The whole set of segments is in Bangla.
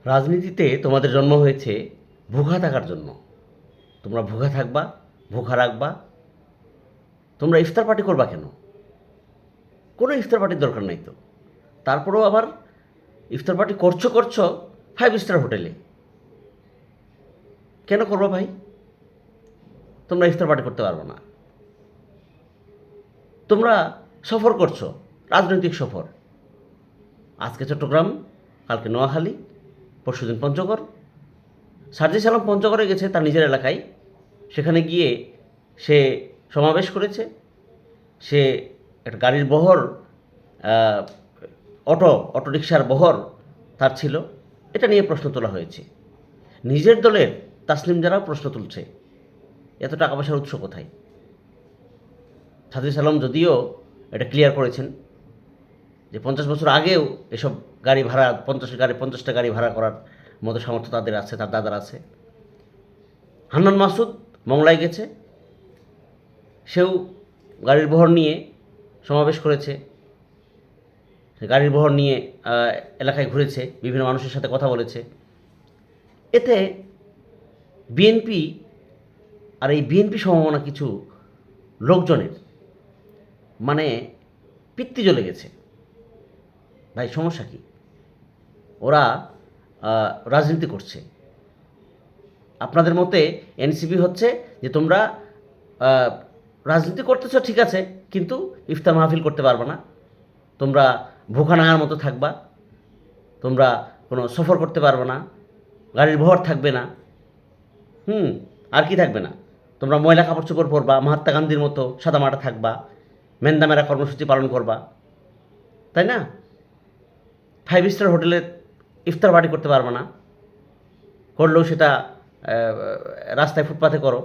রাজনীতিতে তোমাদের জন্ম হয়েছে ভুখা থাকার জন্য। তোমরা ভুখা থাকবা, ভুখা রাখবা। তোমরা ইফতার পার্টি করবা কেন? কোনো ইফতার পার্টির দরকার নাই তো। তারপরেও আবার ইফতার পার্টি করছো 5 স্টার হোটেলে। কেন করবা ভাই? তোমরা ইফতার পার্টি করতে পারবো না। তোমরা সফর করছো, রাজনৈতিক সফর। আজকে চট্টগ্রাম, কালকে নোয়াখালী, পরশুদিন পঞ্চগড়। সার্জিস আলম পঞ্চগড়ে গেছে তার নিজের এলাকায়। সেখানে গিয়ে সে সমাবেশ করেছে। সে একটা গাড়ির বহর, অটোরিকশার বহর তার ছিল। এটা নিয়ে প্রশ্ন তোলা হয়েছে। নিজের দলের তাসলিম যারাও প্রশ্ন তুলছে, এত টাকা পয়সার উৎস কোথায়? সার্জিস আলম যদিও এটা ক্লিয়ার করেছেন যে 50 বছর আগেও এসব গাড়ি ভাড়া, 50টা গাড়ি ভাড়া করার মতো সামর্থ্য তাদের আছে, তার দাদার আছে। হান্নান মাসুদ মংলায় গেছে, সেও গাড়ির বহর নিয়ে সমাবেশ করেছে। গাড়ির বহর নিয়ে এলাকায় ঘুরেছে, বিভিন্ন মানুষের সাথে কথা বলেছে। এতে বিএনপি আর এই বিএনপি সমমনা কিছু লোকজনের মানে পিত্তি জ্বলে গেছে। ভাই সমস্যা কি? ওরা রাজনীতি করছে। আপনাদের মতে এনসিপি হচ্ছে যে তোমরা রাজনীতি করতেছ ঠিক আছে, কিন্তু ইফতার মাহফিল করতে পারবে না। তোমরা ভুখা নাঙার মতো থাকবা। তোমরা কোনো সফর করতে পারবে না, গাড়ির ভর থাকবে না। আর কি থাকবে না? তোমরা ময়লা কাপড় চোপড় পরবা, মহাত্মা গান্ধীর মতো সাদামাটা থাকবা, মেন্দা কর্মসূচি পালন করবা, তাই না? 5 স্টার হোটেলে ইফতার পার্টি করতে পারবে না, করলেও সেটা রাস্তায় ফুটপাথে করো।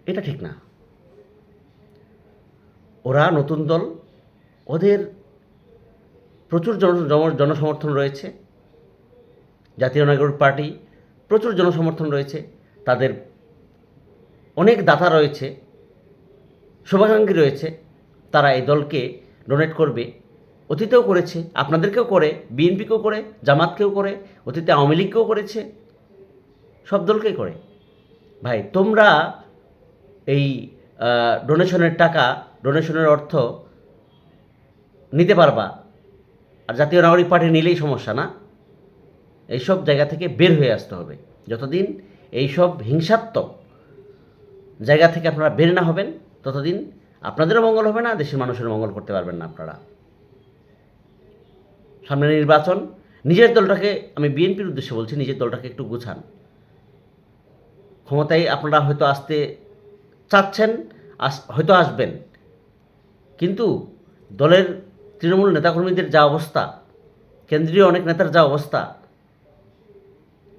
এটা ঠিক না। ওরা নতুন দল, ওদের প্রচুর জনসমর্থন রয়েছে। জাতীয় নাগরিক পার্টি প্রচুর জনসমর্থন রয়েছে, তাদের অনেক দাতা রয়েছে, শুভাকাঙ্ক্ষী রয়েছে। তারা এই দলকে ডোনেট করবে। অতীতেও করেছে, আপনাদেরকেও করে, বিএনপিকেও করে, জামাতকেও করে, অতীতে আওয়ামী লীগকেও করেছে, সব দলকেই করে। ভাই তোমরা এই ডোনেশনের টাকা, ডোনেশনের অর্থ নিতে পারবা, আর জাতীয় নাগরিক পার্টি নিলেই সমস্যা না? এইসব জায়গা থেকে বের হয়ে আসতে হবে। যতদিন এইসব হিংসাত্মক জায়গা থেকে আপনারা বের না হবেন, ততদিন আপনাদেরও মঙ্গল হবে না, দেশের মানুষের মঙ্গল করতে পারবেন না আপনারা। সামনে নির্বাচন, নিজের দলটাকে, আমি বিএনপির উদ্দেশ্যে বলছি, নিজের দলটাকে একটু গুছান। ক্ষমতায় আপনারা হয়তো আসতে চাচ্ছেন, হয়তো আসবেন, কিন্তু দলের তৃণমূল নেতাকর্মীদের যা অবস্থা, কেন্দ্রীয় অনেক নেতার যা অবস্থা,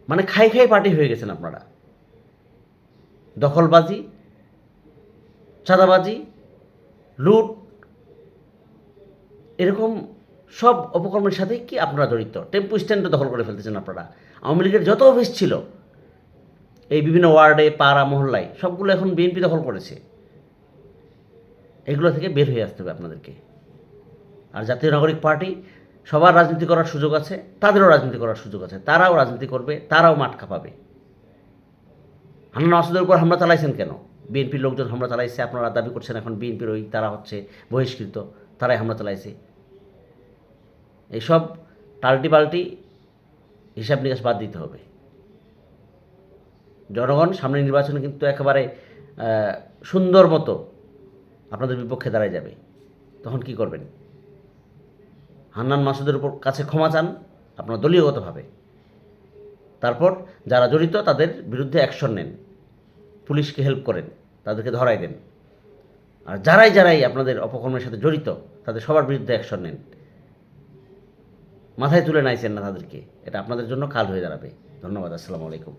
মানে খাই পার্টি হয়ে গেছেন আপনারা। দখলবাজি, চাঁদাবাজি, লুট, এরকম সব অপকর্মের সাথে কি আপনারা জড়িত? টেম্পু স্ট্যান্ডও দখল করে ফেলতেছেন আপনারা। আওয়ামী লীগের যত অফিস ছিল এই বিভিন্ন ওয়ার্ডে, পাড়া, মহল্লায়, সবগুলো এখন বিএনপি দখল করেছে। এগুলো থেকে বের হয়ে আসতে হবে আপনাদেরকে। আর জাতীয় নাগরিক পার্টি, সবার রাজনীতি করার সুযোগ আছে, তাদেরও রাজনীতি করার সুযোগ আছে, তারাও রাজনীতি করবে, তারাও মাঠ কাঁপাবে। হান্নান মাসুদের উপর হামলা চালাইছেন কেন? বিএনপির লোকজন হামলা চালাইছে, আপনারা দাবি করছেন এখন বিএনপির ওই তারা হচ্ছে বহিষ্কৃত, তারাই হামলা চালাইছে। এইসব পাল্টি হিসাব নিকাশ বাদ দিতে হবে। জনগণ সামনের নির্বাচনে কিন্তু একেবারে সুন্দর মতো আপনাদের বিপক্ষে দাঁড়ায় যাবে। তখন কি করবেন? হান্নান মাসুদের উপর কাছে ক্ষমা চান আপনার দলীয়গতভাবে, তারপর যারা জড়িত তাদের বিরুদ্ধে অ্যাকশন নেন, পুলিশকে হেল্প করেন, তাদেরকে ধরাই দেন। আর যারাই আপনাদের অপকর্মের সাথে জড়িত তাদের সবার বিরুদ্ধে অ্যাকশন নেন। মাথায় তুলে নাইছেন না তাদেরকে, এটা আপনাদের জন্য কাল হয়ে দাঁড়াবে। ধন্যবাদ। আসসালামু আলাইকুম।